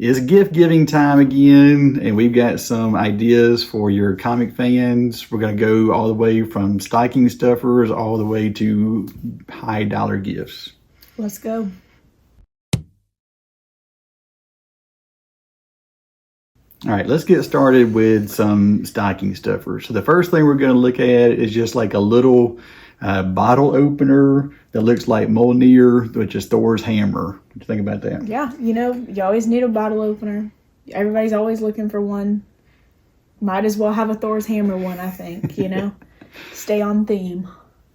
It's gift giving time again, and we've got some ideas for your comic fans. We're going to go all the way from stocking stuffers all the way to high dollar gifts. Let's go. All right, let's get started with some stocking stuffers. So the first thing we're going to look at is just like a little bottle opener that looks like Mjolnir, which is Thor's hammer. What do you think about that? Yeah, you always need a bottle opener. Everybody's always looking for one. Might as well have a Thor's hammer one, I think, Stay on theme.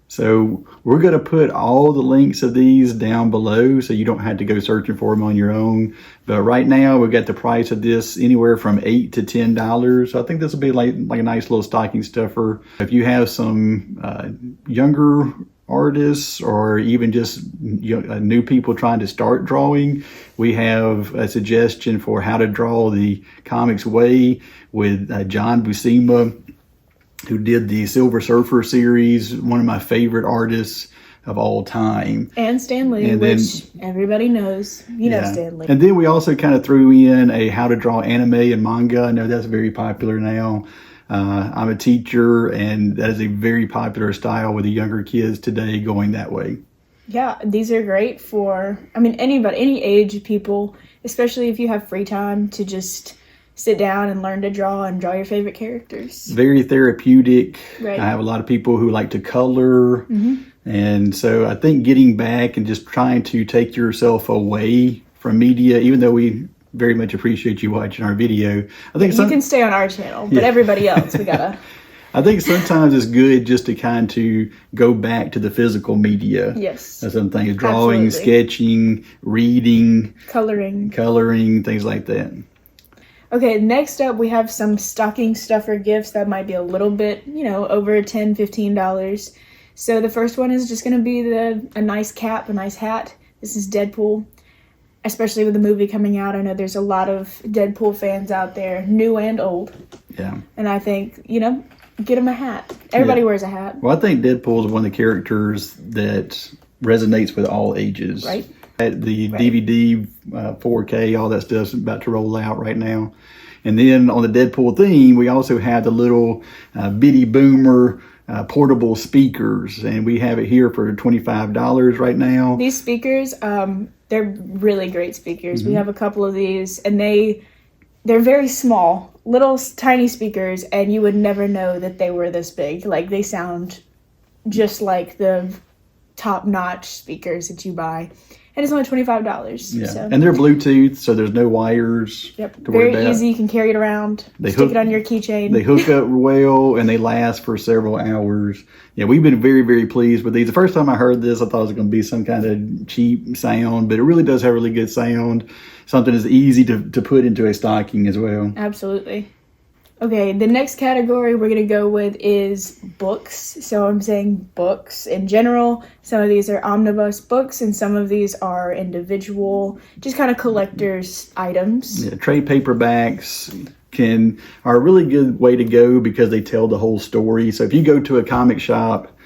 So we're going to put all the links of these down below so you don't have to go searching for them on your own. But right now we've got the price of this anywhere from $8 to $10. So I think this will be like a nice little stocking stuffer. If you have some younger artists or even just new people trying to start drawing, we have a suggestion for how to draw the Comics Way with John Buscema, who did the Silver Surfer series, one of my favorite artists of all time. And Stan Lee, which everybody knows. You know Stan Lee. And then we also kind of threw in a how to draw anime and manga. I know that's very popular now. I'm a teacher, and that is a very popular style with the younger kids today going that way. Yeah, these are great for, anybody, any age people, especially if you have free time to just sit down and learn to draw and draw your favorite characters. Very therapeutic. Right. I have a lot of people who like to color. And so I think getting back and just trying to take yourself away from media, even though we very much appreciate you watching our video. I think you can stay on our channel, but everybody else, we gotta. I think sometimes it's good just to kind of go back to the physical media. Yes. That's some things, drawing, sketching, reading, coloring, things like that. Okay, next up we have some stocking stuffer gifts that might be a little bit, over $10, $15. So the first one is just going to be a nice cap, a nice hat. This is Deadpool, especially with the movie coming out. I know there's a lot of Deadpool fans out there, new and old. Yeah. And I think, get them a hat. Everybody wears a hat. Well, I think Deadpool is one of the characters that resonates with all ages. Right. The DVD, 4K, all that stuff's about to roll out right now. And then on the Deadpool theme, we also have the little bitty boomer portable speakers. And we have it here for $25 right now. These speakers, they're really great speakers. We have a couple of these, and they're very small, little tiny speakers, and you would never know that they were this big. Like, they sound just like the top-notch speakers that you buy. And it's only $25. Yeah, so. And they're Bluetooth, so there's no wires. Yep, very easy. You can carry it around. Stick it on your keychain. They hook up well, and they last for several hours. Yeah, we've been very, very pleased with these. The first time I heard this, I thought it was going to be some kind of cheap sound, but it really does have really good sound. Something that's easy to put into a stocking as well. Absolutely. Okay, the next category we're going to go with is books. So I'm saying books in general. Some of these are omnibus books, and some of these are individual, just kind of collector's items. Yeah, trade paperbacks are a really good way to go because they tell the whole story. So if you go to a comic shop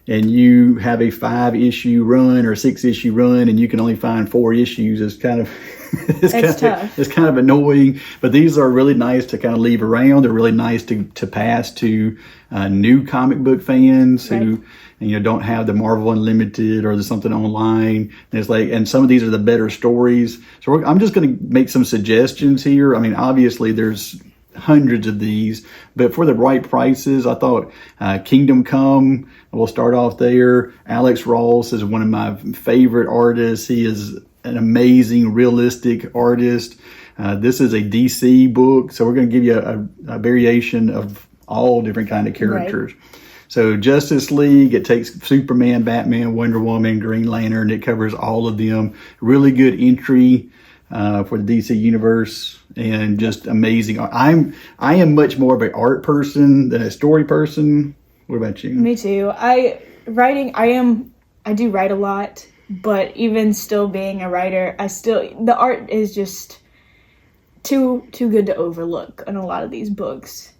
and you have a 5-issue run or 6-issue run and you can only find 4 issues, it's kind of it's kind of annoying. But these are really nice to kind of leave around. They're really nice to pass to new comic book fans who don't have the Marvel Unlimited or the something online. And some of these are the better stories. So I'm just going to make some suggestions here. Obviously there's hundreds of these, but for the right prices, I thought Kingdom Come, we'll start off there. Alex Ross is one of my favorite artists. He is an amazing, realistic artist. This is a DC book, so we're going to give you a variation of all different kind of characters. Right. So Justice League, it takes Superman, Batman, Wonder Woman, Green Lantern. It covers all of them. Really good entry for the DC universe, and just amazing. I am much more of an art person than a story person. What about you? Me too. I do write a lot, but even still being a writer, the art is just too good to overlook in a lot of these books.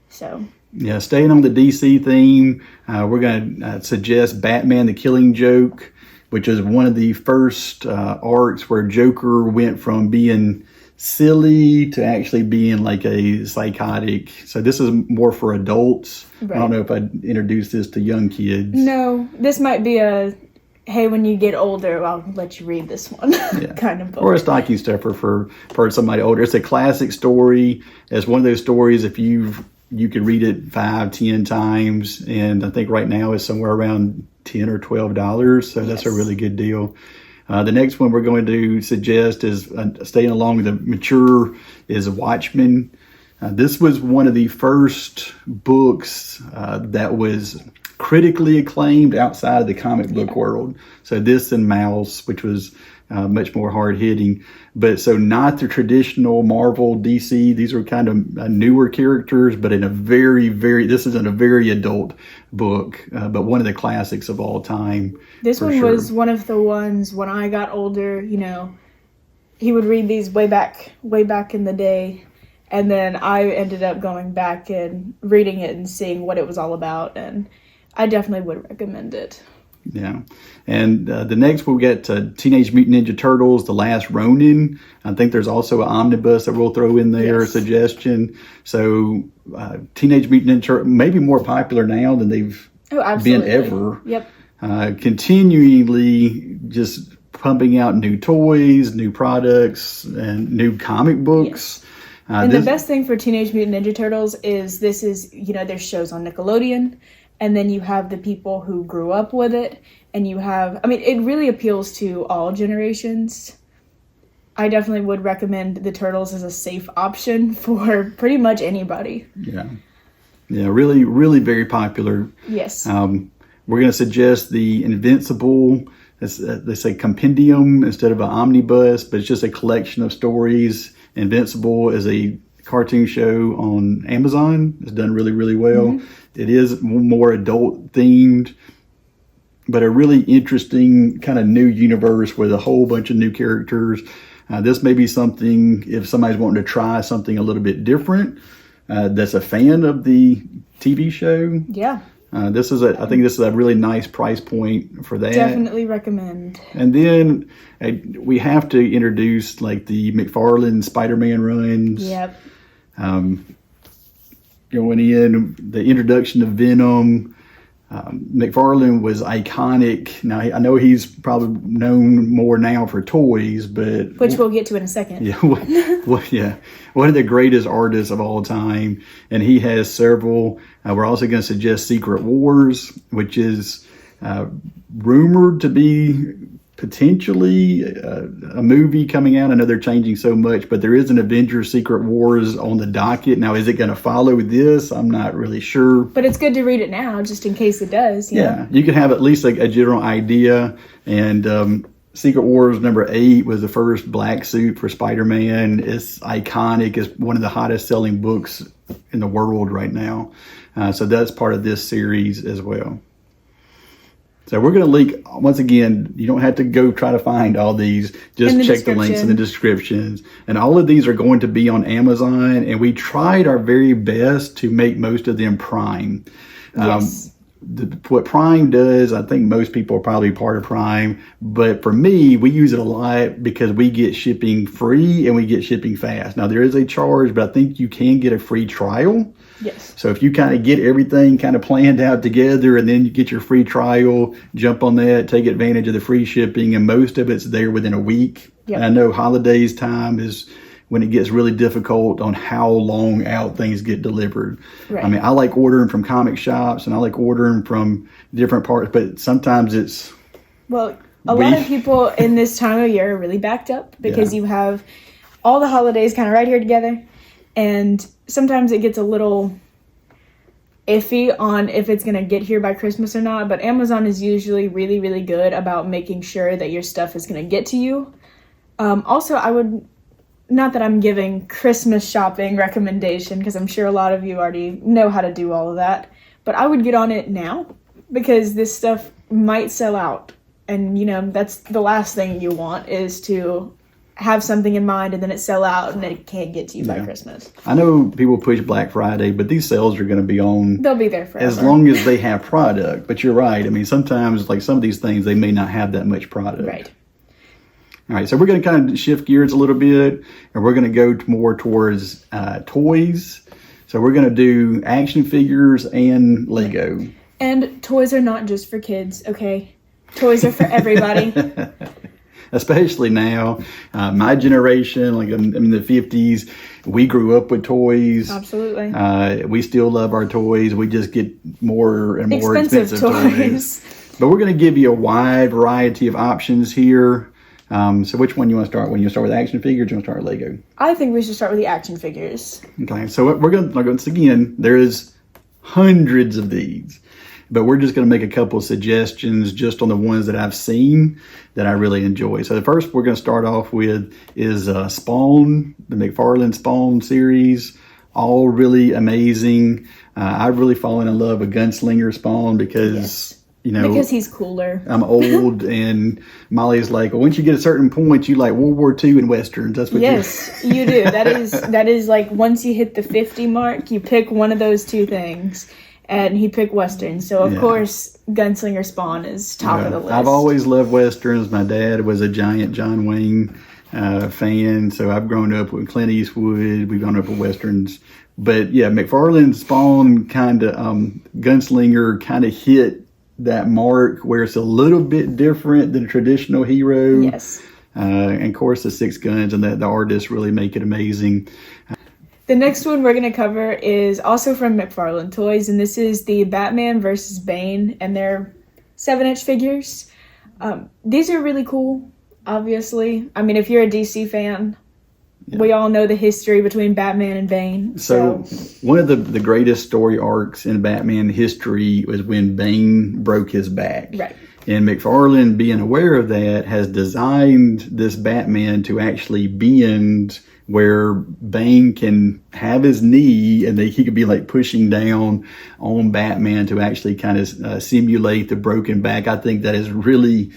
So yeah, staying on the DC theme, we're going to suggest Batman: The Killing Joke, which is one of the first arcs where Joker went from being silly to actually being like a psychotic. So this is more for adults. Right. I don't know if I'd introduce this to young kids. No, this might be a, hey, when you get older, I'll let you read this one kind of book. Or a stocking stuffer for somebody older. It's a classic story. It's one of those stories if you could read it 5-10 times, and I think right now it's somewhere around $10 or $12. So that's a really good deal. The next one we're going to suggest is staying along the mature is Watchmen. This was one of the first books that was critically acclaimed outside of the comic book world. So this and Mouse, which was much more hard hitting, but so not the traditional Marvel DC. These were kind of newer characters, but in a this isn't a very adult book, but one of the classics of all time. This one was one of the ones when I got older, you know, he would read these way back in the day. And then I ended up going back and reading it and seeing what it was all about. And I definitely would recommend it. Yeah. And the next we'll get to Teenage Mutant Ninja Turtles, The Last Ronin. I think there's also an omnibus that we'll throw in there, a suggestion. So Teenage Mutant Ninja Turtles, maybe more popular now than they've been ever. Yep. Continually just pumping out new toys, new products, and new comic books. Yes. And the best thing for Teenage Mutant Ninja Turtles is there's shows on Nickelodeon, and then you have the people who grew up with it, and it really appeals to all generations. I definitely would recommend the Turtles as a safe option for pretty much anybody. Yeah. Yeah, really, really very popular. Yes. We're going to suggest the Invincible. They say compendium instead of an omnibus, but it's just a collection of stories. Invincible is a cartoon show on Amazon. It's done really, really well. Mm-hmm. It is more adult themed, but a really interesting kind of new universe with a whole bunch of new characters. This may be something if somebody's wanting to try something a little bit different. That's a fan of the TV show. Yeah. I think this is a really nice price point for that. Definitely recommend. And then we have to introduce like the McFarlane Spider-Man runs. Yep. Going in, the introduction of Venom. McFarlane was iconic. Now, I know he's probably known more now for toys, but... Which we'll get to in a second. Yeah, one of the greatest artists of all time. And he has several. We're also going to suggest Secret Wars, which is rumored to be potentially a movie coming out. I know they're changing so much, but there is an Avengers Secret Wars on the docket. Now, is it going to follow this? I'm not really sure. But it's good to read it now, just in case it does. Yeah, you can have at least a general idea. And Secret Wars #8 was the first black suit for Spider-Man. It's iconic. It's one of the hottest selling books in the world right now. So that's part of this series as well. So we're going to link, once again, you don't have to go try to find all these. Just check the links in the descriptions. And all of these are going to be on Amazon. And we tried our very best to make most of them Prime. Yes. What Prime does, I think most people are probably part of Prime. But for me, we use it a lot because we get shipping free and we get shipping fast. Now, there is a charge, but I think you can get a free trial. Yes. So if you kind of get everything kind of planned out together and then you get your free trial, jump on that, take advantage of the free shipping, and most of it's there within a week. Yep. And I know holidays time is when it gets really difficult on how long out things get delivered. Right. I mean, I like ordering from comic shops and I like ordering from different parts, but sometimes it's... Well, a lot of people in this time of year are really backed up because you have all the holidays kind of right here together. And sometimes it gets a little iffy on if it's going to get here by Christmas or not. But Amazon is usually really, really good about making sure that your stuff is going to get to you. Also, I would, not that I'm giving Christmas shopping recommendation, because I'm sure a lot of you already know how to do all of that. But I would get on it now because this stuff might sell out. And, that's the last thing you want is to have something in mind and then it sell out and it can't get to you by Christmas. I know people push Black Friday, but these sales are going to be on. They'll be there forever. As long as they have product. But you're right. I mean, sometimes like some of these things, they may not have that much product. Right. All right, so we're going to kind of shift gears a little bit, and we're going to go more towards toys. So we're going to do action figures and Lego. And toys are not just for kids, okay? Toys are for everybody. Especially now, my generation, like in the 50s, we grew up with toys. Absolutely. We still love our toys. We just get more and more expensive toys. But we're going to give you a wide variety of options here. So which one you want to start with? You start with action figures or you want to start with Lego? I think we should start with the action figures. Okay, so we're going to, once again, there is hundreds of these. But we're just going to make a couple of suggestions just on the ones that I've seen that I really enjoy. So the first we're going to start off with is Spawn, the McFarlane Spawn series. All really amazing. I've really fallen in love with Gunslinger Spawn because... You know, because he's cooler. I'm old, and Molly's like, well, once you get a certain point, you like World War II and Westerns. That's what you do. That is like once you hit the 50 mark, you pick one of those two things. And he picked Westerns. So, of course, Gunslinger Spawn is top of the list. I've always loved Westerns. My dad was a giant John Wayne fan. So I've grown up with Clint Eastwood. We've grown up with Westerns. But, yeah, McFarlane Spawn kind of, Gunslinger kind of hit that mark where it's a little bit different than a traditional hero. Yes. And of course the Six Guns and the artists really make it amazing. The next one we're going to cover is also from McFarlane Toys, and this is the Batman versus Bane and their 7-inch figures. These are really cool, obviously. I mean, if you're a DC fan, we all know the history between Batman and Bane. So one of the greatest story arcs in Batman history was when Bane broke his back. Right. And McFarlane, being aware of that, has designed this Batman to actually bend where Bane can have his knee and he could be like pushing down on Batman to actually kind of simulate the broken back. I think that is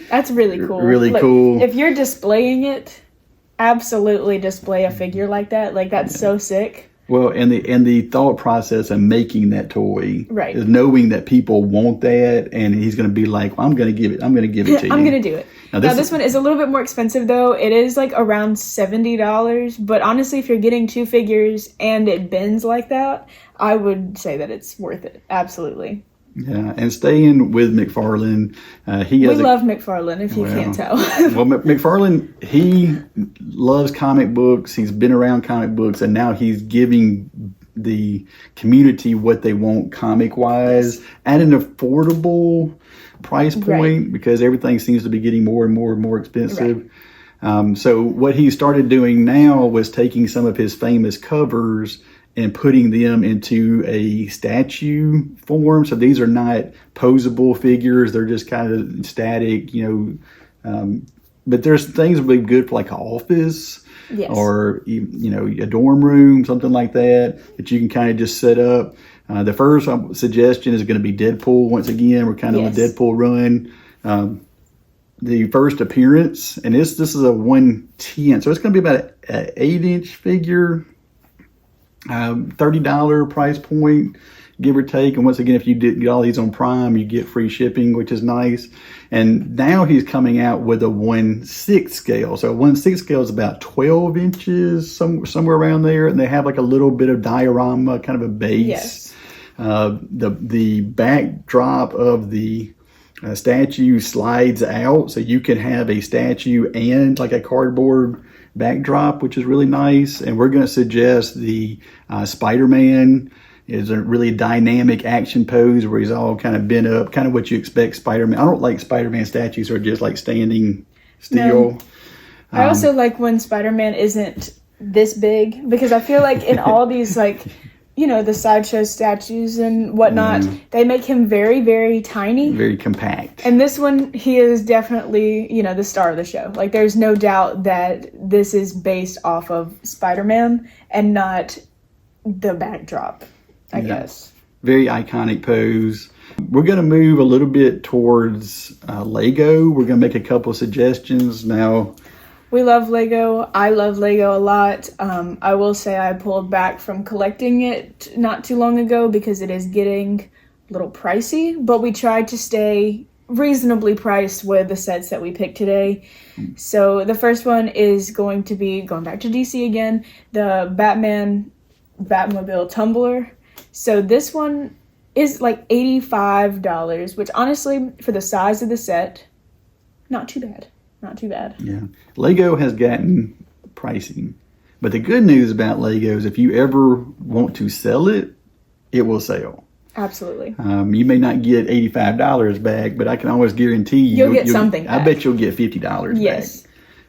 That's really cool. Really cool. If you're displaying it, absolutely display a figure like that. Like, that's so sick. Well, and the thought process of making that toy is knowing that people want that, and he's going to be like, well, I'm going to give it to you. I'm going to do it. Now this one is a little bit more expensive, though. It is like around $70. But honestly, if you're getting two figures and it bends like that, I would say that it's worth it. Absolutely. Yeah, and staying with McFarlane, we love McFarlane, if you can't tell. Well, McFarlane, he loves comic books. He's been around comic books, and now he's giving the community what they want comic-wise at an affordable price point because everything seems to be getting more and more and more expensive. So what he started doing now was taking some of his famous covers and putting them into a statue form. So these are not posable figures. They're just kind of static, but there's things that would be good for like an office or, a dorm room, something like that you can kind of just set up. The first suggestion is going to be Deadpool. Once again, we're kind of on a Deadpool run. The first appearance, and this is a 110. So it's going to be about an 8-inch figure. $30 price point, give or take. And once again, if you did get all these on Prime, you get free shipping, which is nice. And now he's coming out with a 1/6 scale. So 1/6 scale is about 12 inches, somewhere around there. And they have like a little bit of diorama, kind of a base. Yes. The backdrop of the statue slides out, so you can have a statue and like a cardboard backdrop, which is really nice. And we're going to suggest the Spider-Man is a really dynamic action pose where he's all kind of bent up, kind of what you expect Spider-Man. I don't like Spider-Man statues are just like standing still. No. I also like when Spider-Man isn't this big, because I feel like in all these like the sideshow statues and whatnot, they make him very, very tiny. Very compact. And this one, he is definitely, the star of the show. Like, there's no doubt that this is based off of Spider-Man and not the backdrop, I guess. Very iconic pose. We're going to move a little bit towards Lego. We're going to make a couple of suggestions now. We love Lego. I love Lego a lot. I will say I pulled back from collecting it not too long ago because it is getting a little pricey, but we tried to stay reasonably priced with the sets that we picked today. So the first one is going to be, going back to DC again, the Batmobile Tumbler. So this one is like $85, which honestly, for the size of the set, not too bad. Not too bad. Yeah. Lego has gotten pricing. But the good news about Lego is if you ever want to sell it, it will sell. Absolutely. You may not get $85 back, but I can always guarantee you'll get something back. I bet you'll get $50 yes.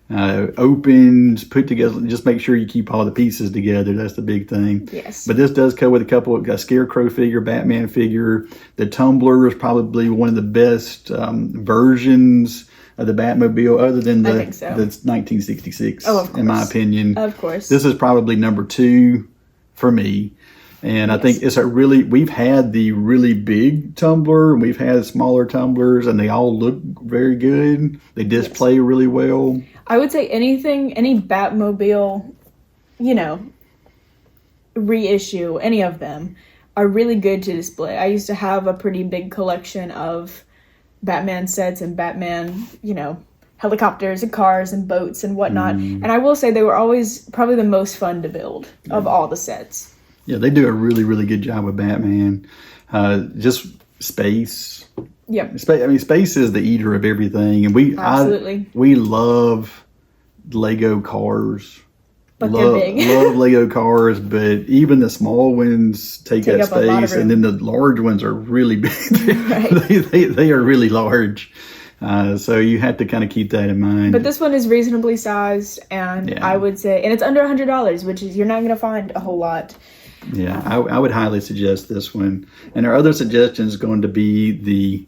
back. Opens, put together, just make sure you keep all the pieces together. That's the big thing. Yes. But this does come with a Scarecrow figure, Batman figure. The Tumbler is probably one of the best versions of the Batmobile, other than the 1966, in my opinion. Of course. This is probably number 2 for me. And I think it's we've had the really big tumbler, and we've had smaller tumblers, and they all look very good. They display really well. I would say any Batmobile, reissue, any of them, are really good to display. I used to have a pretty big collection of Batman sets and Batman, helicopters and cars and boats and whatnot. And I will say they were always probably the most fun to build of all the sets. Yeah, they do a really, really good job with Batman. Just space. Yep. Space is the eater of everything. And we love Lego cars. But they're big. Love Lego cars, but even the small ones take up space, and then the large ones are really big. They are really large. So you have to kind of keep that in mind. But this one is reasonably sized, and I would say, and it's under $100, which is, you're not going to find a whole lot. Yeah, I would highly suggest this one. And our other suggestion is going to be the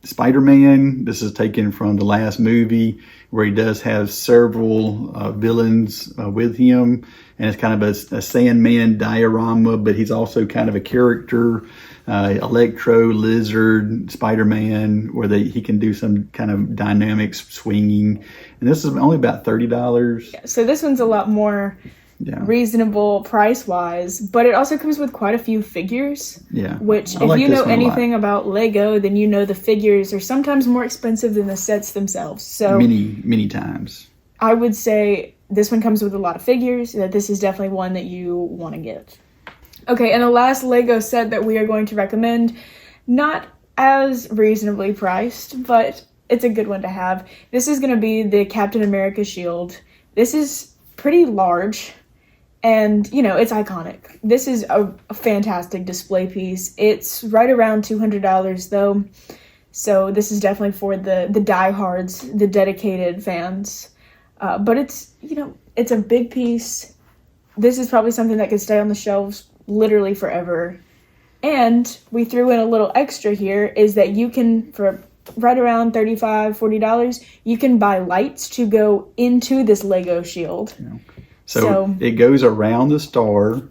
Spider-Man. This is taken from the last movie, where he does have several villains with him. And it's kind of a Sandman diorama, but he's also kind of a character. Electro, Lizard, Spider-Man, where he can do some kind of dynamics swinging. And this is only about $30. Yeah, so this one's a lot more reasonable price-wise, but it also comes with quite a few figures. Yeah. Which, if you know anything about Lego, then you know the figures are sometimes more expensive than the sets themselves. So many times. I would say this one comes with a lot of figures, that this is definitely one that you want to get. Okay, and the last Lego set that we are going to recommend, not as reasonably priced, but it's a good one to have. This is going to be the Captain America shield. This is pretty large, and, it's iconic. This is a fantastic display piece. It's right around $200, though, so this is definitely for the diehards, the dedicated fans. But it's, it's a big piece. This is probably something that could stay on the shelves literally forever. And we threw in a little extra here, is that you can, for right around $35, $40, you can buy lights to go into this Lego shield. Yeah. So it goes around the star,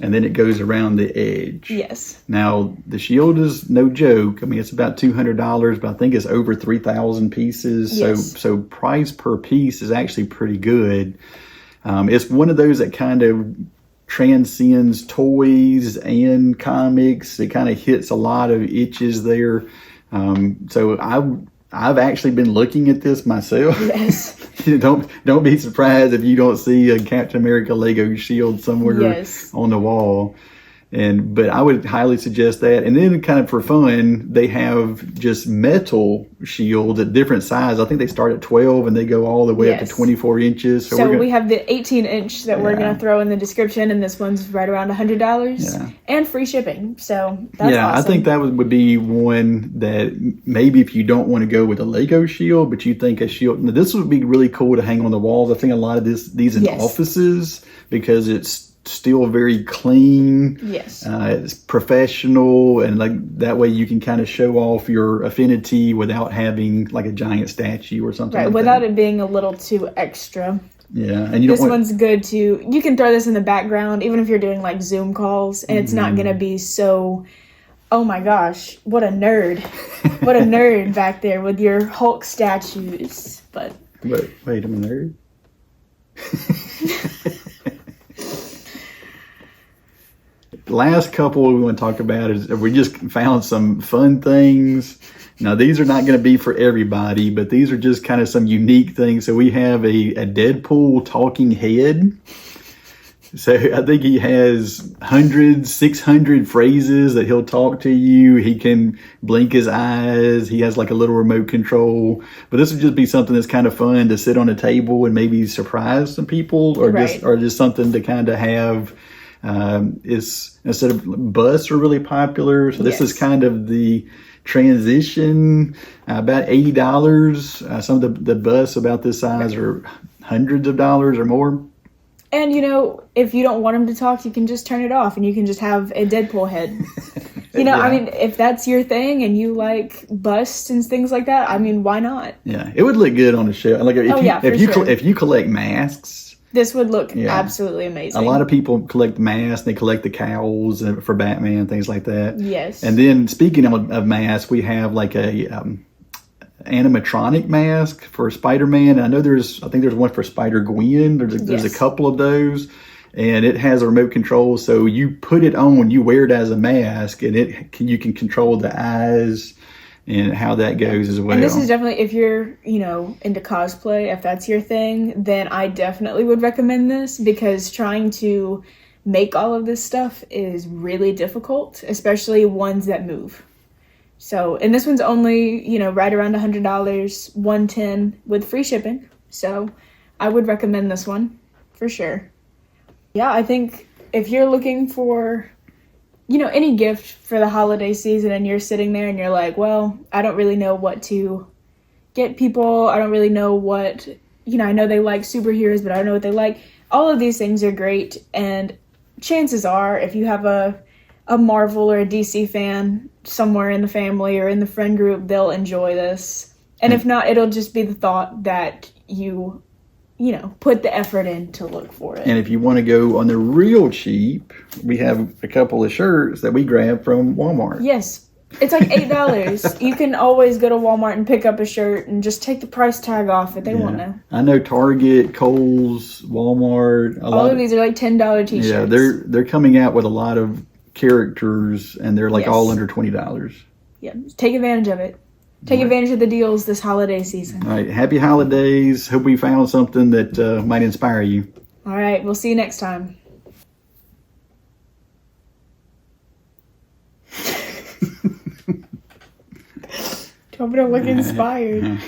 and then it goes around the edge. Yes. Now, the shield is no joke. I mean, it's about $200, but I think it's over 3,000 pieces. Yes. So price per piece is actually pretty good. It's one of those that kind of transcends toys and comics. It kind of hits a lot of itches there. So I've actually been looking at this myself. Yes. Don't be surprised if you don't see a Captain America Lego shield somewhere on the wall. But I would highly suggest that. And then kind of for fun, they have just metal shields at different sizes. I think they start at 12 and they go all the way up to 24 inches. So we have the 18-inch that we're going to throw in the description, and this one's right around $100 and free shipping. So that's awesome. I think that would be one that maybe if you don't want to go with a Lego shield, but you think a shield, this would be really cool to hang on the walls. I think a lot of these in offices, because it's still very clean. Yes. It's professional, and like that way you can kind of show off your affinity without having like a giant statue or something. Right, without it being a little too extra. Yeah, and this one's good too. You can throw this in the background, even if you're doing like Zoom calls, and it's not gonna be so. Oh my gosh, what a nerd! What a nerd back there with your Hulk statues. But wait, I'm a nerd. The last couple we want to talk about is we just found some fun things Now, these are not going to be for everybody, but these are just kind of some unique things. So we have a Deadpool talking head. So I think he has 600 phrases that he'll talk to you. He can blink his eyes. He has like a little remote control. But this would just be something that's kind of fun to sit on a table and maybe surprise some people, or Right. just something to kind of have. Is instead of busts are really popular, so this is Yes. kind of the transition. About $80. Some of the busts about this size are hundreds of dollars or more. And if you don't want him to talk, you can just turn it off and you can just have a Deadpool head. I Yeah. mean, if that's your thing and you like busts and things like that, I mean, why not? Yeah, it would look good on the show. Like if Oh, you yeah, for sure. if you collect masks, This would look Yeah. absolutely amazing. a lot of people collect masks. They collect the cowls for Batman, things like that. Yes. And then speaking of masks, we have like a animatronic mask for Spider-Man. I know I think there's one for Spider-Gwen. There's Yes. a couple of those. And it has a remote control, so you put it on, you wear it as a mask, and you can control the eyes and how that goes as well. And this is definitely, if you're, into cosplay, if that's your thing, then I definitely would recommend this, because trying to make all of this stuff is really difficult, especially ones that move. So, and this one's only, right around $100, $110 with free shipping. So I would recommend this one for sure. Yeah, I think if you're looking for, any gift for the holiday season and you're sitting there and you're like, well, I don't really know what to get people. I don't really know what, I know they like superheroes, but I don't know what they like. All of these things are great. And chances are, if you have a Marvel or a DC fan somewhere in the family or in the friend group, they'll enjoy this. And if not, it'll just be the thought that you put the effort in to look for it. And if you want to go on the real cheap, we have a couple of shirts that we grabbed from Walmart. Yes. It's like $8. You can always go to Walmart and pick up a shirt and just take the price tag off if they want to. I know Target, Kohl's, Walmart. All of these are like $10 t-shirts. Yeah, they're coming out with a lot of characters, and they're like Yes. all under $20. Yeah, take advantage of it. Take advantage of the deals this holiday season. All right, happy holidays. Hope we found something that might inspire you. All right, we'll see you next time. Do you want me to look inspired?